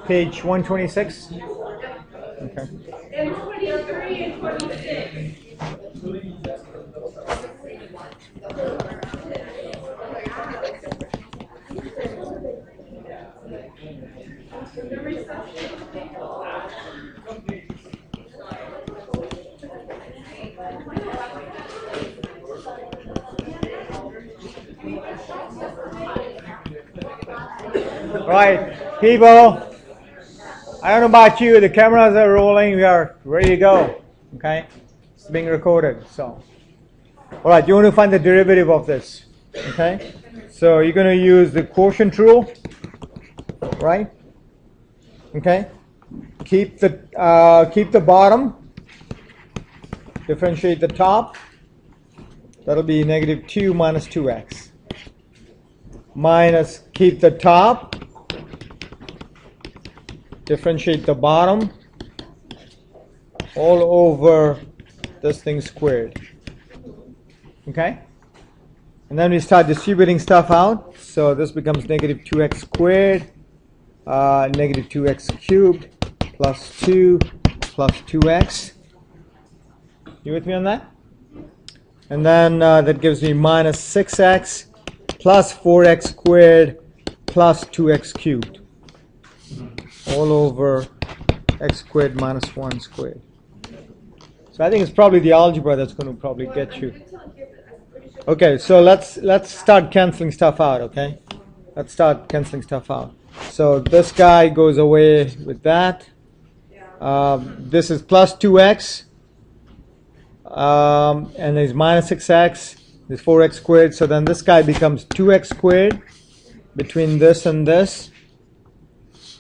Page 126. Okay. And 23 and 26. Right, people. I don't know about you. The cameras are rolling. We are ready to go. Okay, it's being recorded. So, all right. You want to find the derivative of this. Okay. So you're going to use the quotient rule, right? Okay. Keep the bottom. Differentiate the top. That'll be negative 2 minus 2x. Minus, keep the top. Differentiate the bottom. All over this thing squared. Okay? And then we start distributing stuff out. So this becomes negative 2x squared, negative 2x cubed, plus 2, plus 2x. You with me on that? And then that gives me minus 6x plus 4x squared plus 2x cubed. All over x squared minus 1 squared. So I think it's probably the algebra that's going to probably get you. Okay, so let's start canceling stuff out, okay? Let's start canceling stuff out. So this guy goes away with that. This is plus 2x. And there's minus 6x, there's 4x squared, so then this guy becomes 2x squared between this and this,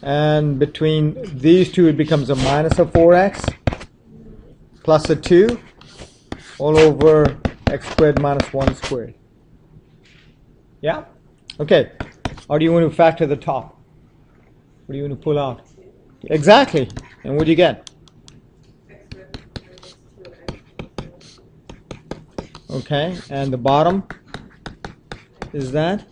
and between these two it becomes a minus of 4x plus a 2 all over x squared minus 1 squared. Yeah? Okay. Or do you want to factor the top? What do you want to pull out? Exactly. And what do you get? Okay, and the bottom is that?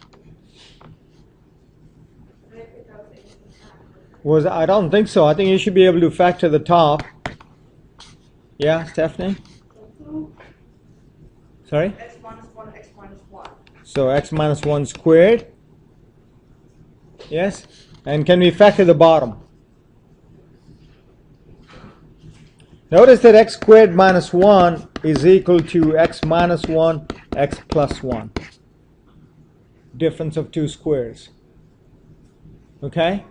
I don't think so. I think you should be able to factor the top. Yeah, Stephanie? Sorry? X minus 1, x minus 1. So x minus 1 squared. Yes? And can we factor the bottom? Notice that x squared minus 1 is equal to x minus 1, x plus 1. Difference of two squares. Okay?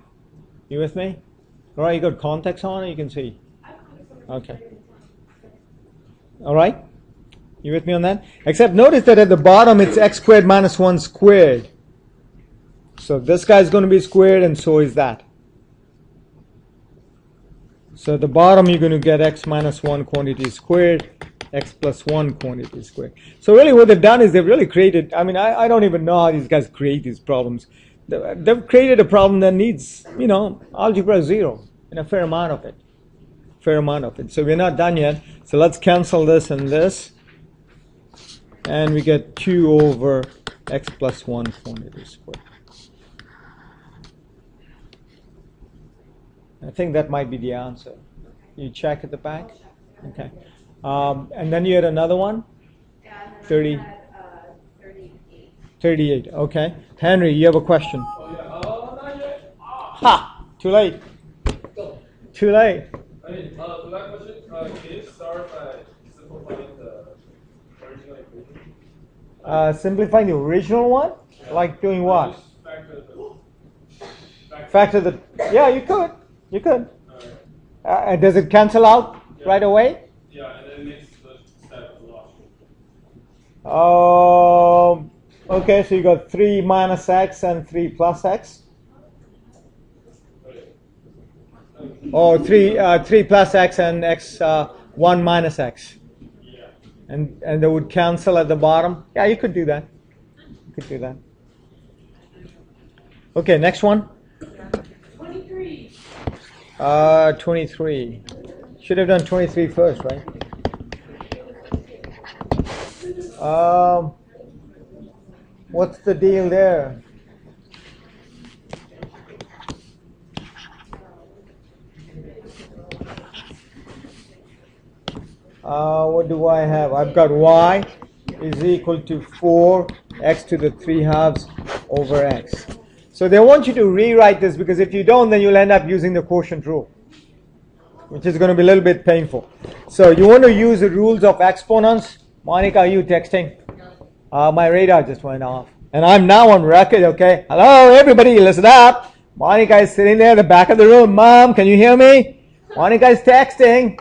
You with me? All right, you got cotx on, you can see. Okay. All right? You with me on that? Except notice that at the bottom it's x squared minus 1 squared. So this guy is going to be squared and so is that. So at the bottom you're going to get x minus 1 quantity squared, x plus 1 quantity squared. So really what they've done is they've really created, I mean, I don't even know how these guys create these problems. They've created a problem that needs, you know, algebra 0 and a fair amount of it. Fair amount of it. So we're not done yet. So let's cancel this and this. And we get 2 over x plus 1 quantity squared. I think that might be the answer. You check at the back? Okay. And then you had another one? 30. 38. Okay. Henry, you have a question? Ha! Too late. Too late. For that question, can you start by simplifying the original equation? Simplifying the original one? Like doing what? Just Factor the... Yeah, you could. You could. Does it cancel out right away? Yeah, and then it makes the step logical. Okay, so you got 3 minus x and 3 plus x. Or 3 plus x and x 1 minus x. Yeah. And they would cancel at the bottom. Yeah, you could do that. You could do that. Okay, next one. 23. 23. Should have done 23 first, right? What's the deal there? What do I have? I've got y is equal to 4x to the 3 halves over x. So they want you to rewrite this, because if you don't, then you'll end up using the quotient rule, which is going to be a little bit painful. So you want to use the rules of exponents. Monica, are you texting? My radar just went off. And I'm now on record, okay? Hello, everybody, listen up. Monica is sitting there at the back of the room. Mom, can you hear me? Monica is texting.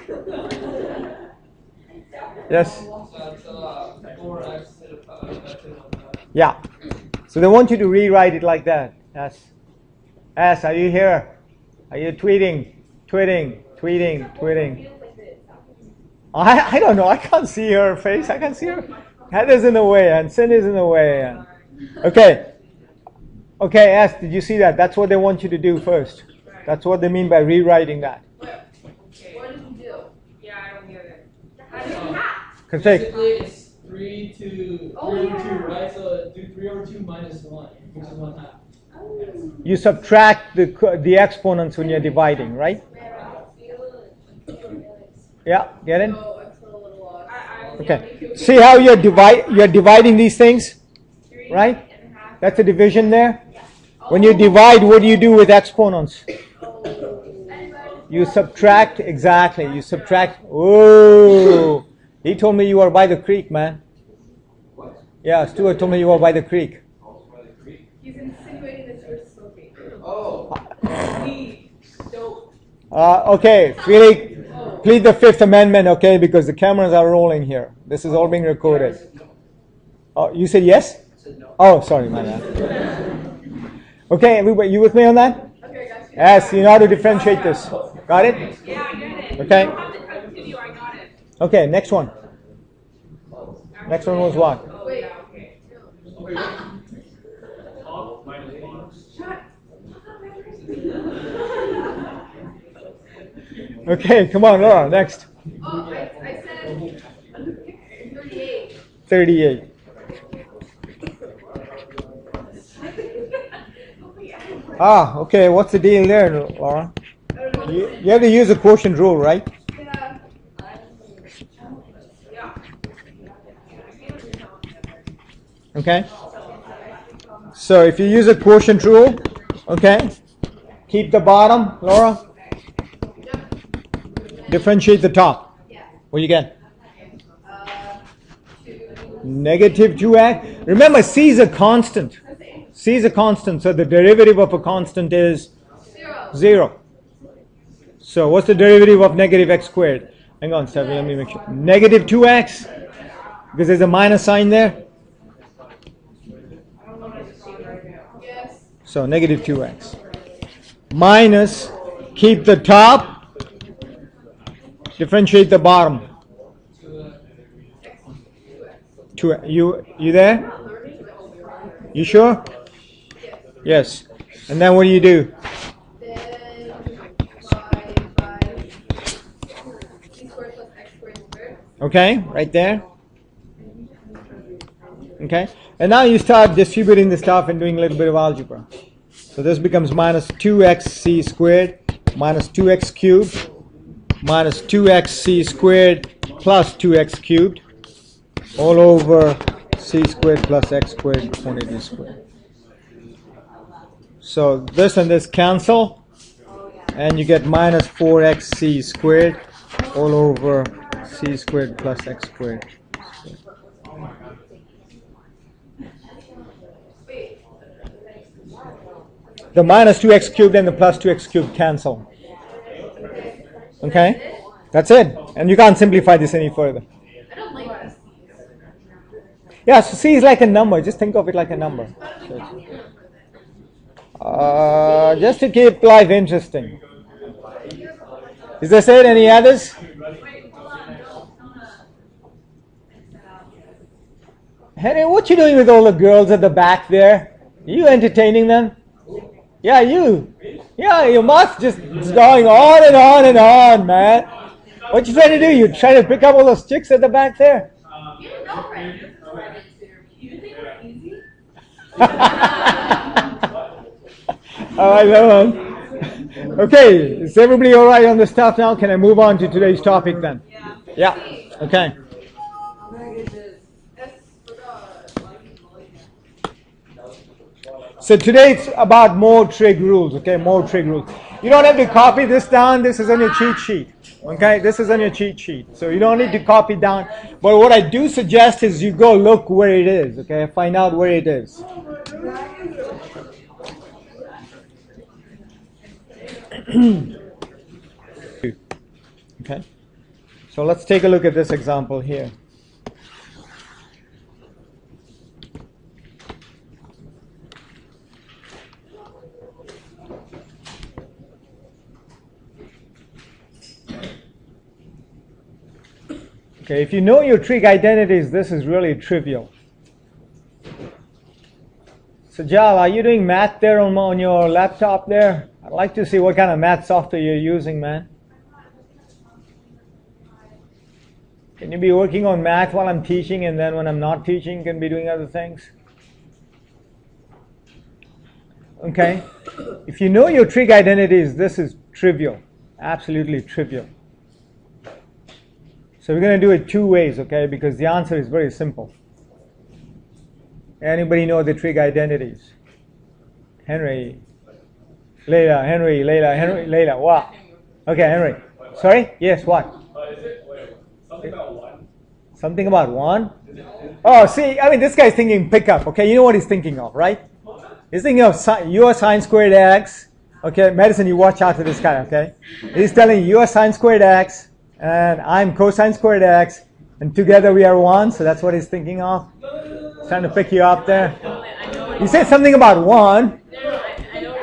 Yes? Yeah. So they want you to rewrite it like that. Yes. S, are you here? Are you tweeting? I don't know. I can't see her face. I can see her. Heather's in the way and Cindy's in the way. Okay. Okay, S, did you see that? That's what they want you to do first. That's what they mean by rewriting that. What did you do? Yeah, I don't get it. How did you have? Basically, it's 3 over 2, right? So do 3 over 2 minus 1, which is 1 half. You subtract the exponents when you're dividing, right? Yeah, get it? Okay. See how you're dividing these things, right? That's a division there. When you divide, what do you do with exponents? You subtract, exactly. You subtract. Oh, he told me you were by the creek, man. Yeah, Stuart told me you were by the creek. He's insinuating that you're smoking. Oh. Okay, really, plead the Fifth Amendment, okay, because the cameras are rolling here. This is all being recorded. Oh, you said yes? Oh, sorry, my bad. Okay, everybody, you with me on that? Okay, got you. Yes, you know how to differentiate this. Got it? Yeah, I get it. Okay. You don't have to continue, I got it. Okay, next one. Next one was what? Wait. Okay. Okay, come on, Laura, next. Oh, I said 38. 38. Ah, okay, what's the deal there, Laura? You have to use the quotient rule, right? Yeah. Okay. So if you use a quotient rule, okay, keep the bottom, Laura. Differentiate the top. What do you get? Negative 2x. Remember, c is a constant. C is a constant, so the derivative of a constant is 0. So what's the derivative of negative x squared? Hang on, Stephanie, let me make sure. Negative 2x, because there's a minus sign there. So negative 2x. Minus, keep the top, differentiate the bottom. You there? You sure? Yes. And then what do you do? Okay, right there. Okay. And now you start distributing the stuff and doing a little bit of algebra. So this becomes minus 2xc squared minus 2x cubed minus 2xc squared plus 2x cubed all over c squared plus x squared quantity squared. So this and this cancel, and you get minus 4xc squared all over c squared plus x squared. The minus 2x cubed and the plus 2x cubed cancel. Okay? That's it. And you can't simplify this any further. I don't like this. Yeah, so c is like a number. Just think of it like a number. Just to keep life interesting. Is there said any others? Henry, what you doing with all the girls at the back there? Are you entertaining them? Yeah, you. Yeah, your mouth just is going on and on and on, man. What you trying to do? You trying to pick up all those chicks at the back there? You know, right? You think we're easy? All right, everyone. Okay, is everybody all right on the stuff now? Can I move on to today's topic then? Yeah. Okay. So today it's about more trig rules, okay? More trig rules. You don't have to copy this down. This is on your cheat sheet, okay? This is on your cheat sheet. So you don't need to copy down. But what I do suggest is you go look where it is, okay? Find out where it is. Okay. So let's take a look at this example here. Okay, if you know your trig identities, this is really trivial. So Jal, are you doing math there on your laptop there? I'd like to see what kind of math software you're using, man. Can you be working on math while I'm teaching, and then when I'm not teaching, you can be doing other things? Okay. If you know your trig identities, this is trivial. Absolutely trivial. So we're going to do it two ways, okay, because the answer is very simple. Anybody know the trig identities? Henry, Leila, Henry, Leila, Henry, Leila. What? Okay, Henry. Sorry? Yes, what? Is it, something about 1? Something about 1? Oh, see, I mean, this guy's thinking pickup, okay? You know what he's thinking of, right? He's thinking of your sine squared x. Okay, Madison, you watch out for this guy, okay? He's telling you sine squared x, and I'm cosine squared x, and together we are 1, so that's what he's thinking of. He's trying to pick you up there. You said something about 1. I know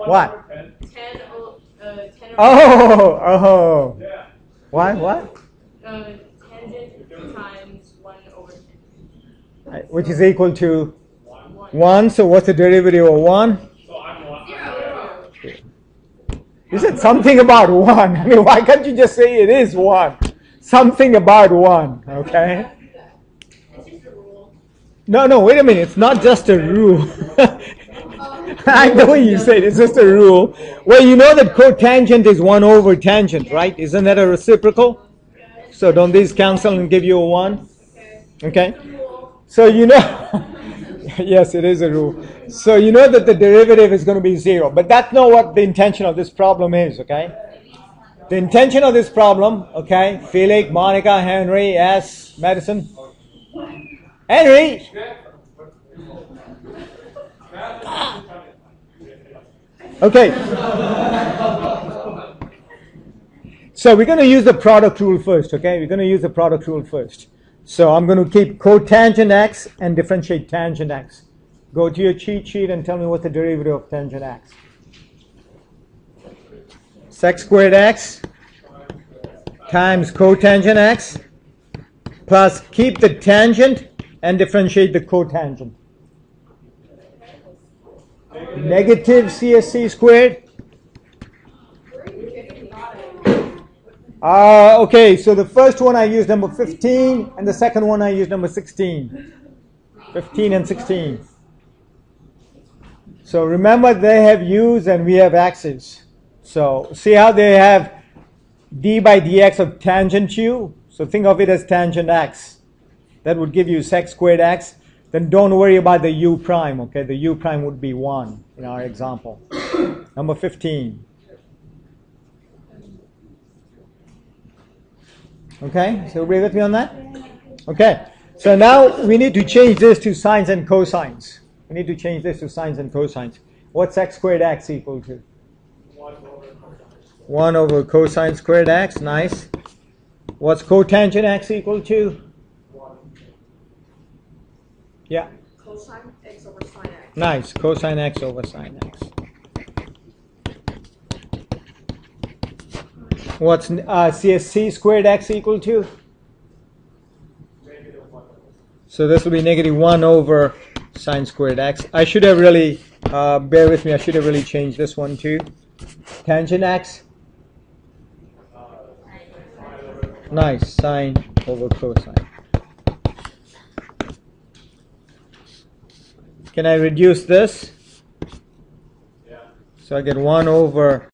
What? 10 Oh. What? Tangent times 1 over 10. Which is equal to 1, so what's the derivative of 1? So I'm 1. 0. You said something about 1. I mean, why can't you just say it is 1? Something about 1, okay? It's just a rule. No, wait a minute. It's not just a rule. I know what you said. It's just a rule. Well, you know that cotangent is 1 over tangent, right? Isn't that a reciprocal? So don't these cancel and give you a 1? Okay? So you know... Yes, it is a rule. So you know that the derivative is going to be 0. But that's not what the intention of this problem is, okay? The intention of this problem, okay? Felix, Monica, Henry, S, Madison. Henry! Okay. So we're going to use the product rule first, okay? We're going to use the product rule first. So I'm going to keep cotangent x and differentiate tangent x. Go to your cheat sheet and tell me what the derivative of tangent x. Sec squared x times cotangent x plus keep the tangent and differentiate the cotangent. Negative CSC squared. Okay, so the first one I used number 15, and the second one I used number 16. 15 and 16. So remember, they have u's and we have x's. So see how they have d by dx of tangent u? So think of it as tangent x. That would give you sec squared x. Then don't worry about the u prime, okay? The u prime would be 1 in our example. Number 15. Okay, so agree with me on that? Okay, so now we need to change this to sines and cosines. We need to change this to sines and cosines. What's x squared x equal to? 1 over cosine squared x, nice. What's cotangent x equal to? 1. Yeah. Cosine x over sine x. Nice, cosine x over sine x. What's CSC squared x equal to? So this will be negative 1 over sine squared x. I should have really, bear with me, I should have really changed this one too. Tangent x. Nice, sine over cosine. Can I reduce this? Yeah. So I get 1 over